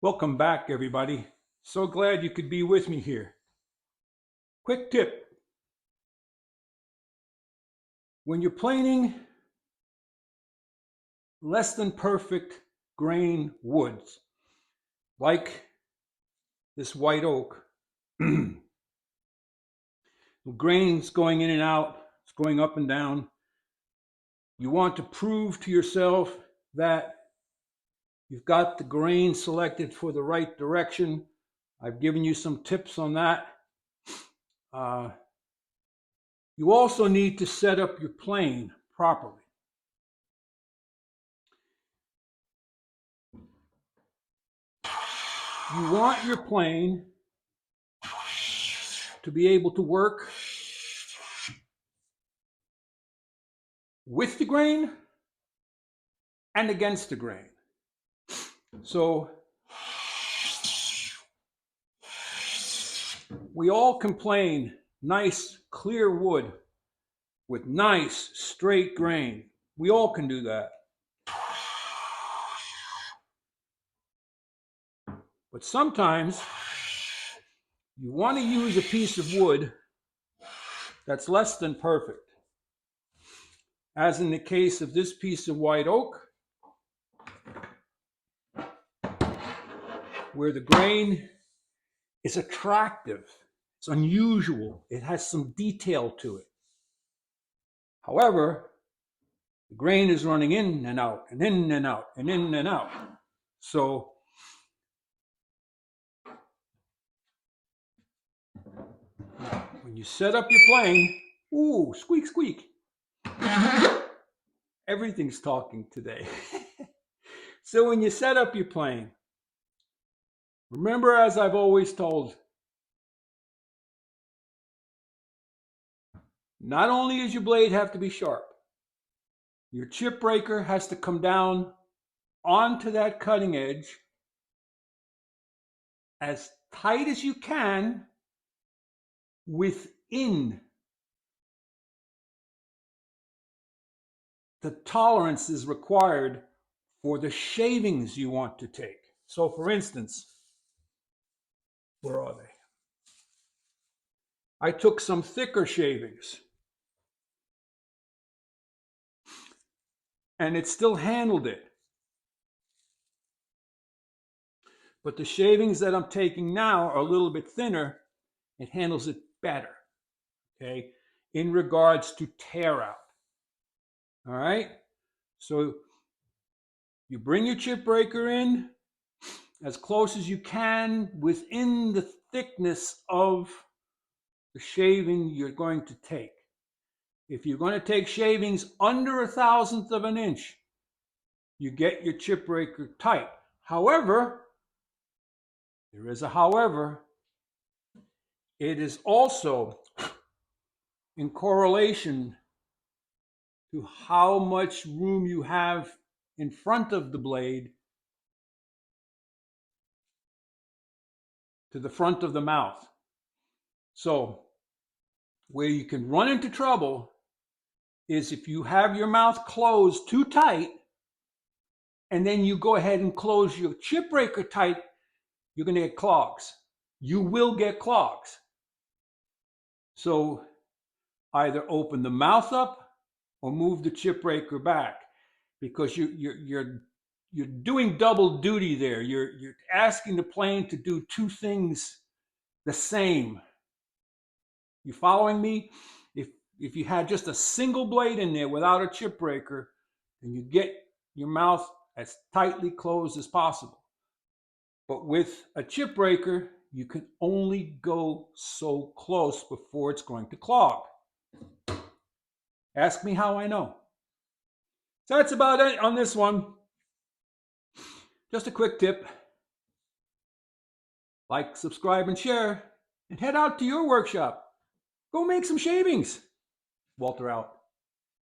Welcome back, everybody. So glad you could be with me here. Quick tip. When you're planing less than perfect grain woods, like this white oak, the grain's going in and out, it's going up and down. You want to prove to yourself that you've got the grain selected for the right direction. I've given you some tips on that. You also need to set up your plane properly. You want your plane to be able to work with the grain and against the grain. So we all complain nice clear wood with nice straight grain. We all can do that. But sometimes you want to use a piece of wood that's less than perfect. As in the case of this piece of white oak, where the grain is attractive, it's unusual, it has some detail to it. However, the grain is running in and out and in and out and in and out. So when you set up your plane, ooh, squeak, squeak. Everything's talking today. So when you set up your plane, remember, as I've always told, not only does your blade have to be sharp, your chip breaker has to come down onto that cutting edge as tight as you can within the tolerances required for the shavings you want to take. So for instance, where are they? I took some thicker shavings and it still handled it. But the shavings that I'm taking now are a little bit thinner. It handles it better, okay, in regards to tear out. All right, so you bring your chip breaker in as close as you can within the thickness of the shaving you're going to take. If you're going to take shavings under 1/1000th of an inch, you get your chip breaker tight. However, there is a however, it is also in correlation to how much room you have in front of the blade to the front of the mouth. So where you can run into trouble is if you have your mouth closed too tight and then you go ahead and close your chip breaker tight, you're going to get clogs. You will get clogs. So either open the mouth up or move the chip breaker back, because you're doing double duty there. You're asking the plane to do two things the same. You following me? If you had just a single blade in there without a chip breaker, then you get your mouth as tightly closed as possible. But with a chip breaker, you can only go so close before it's going to clog. Ask me how I know. So that's about it on this one. Just a quick tip. Like, subscribe, and share, and head out to your workshop. Go make some shavings. Walter out.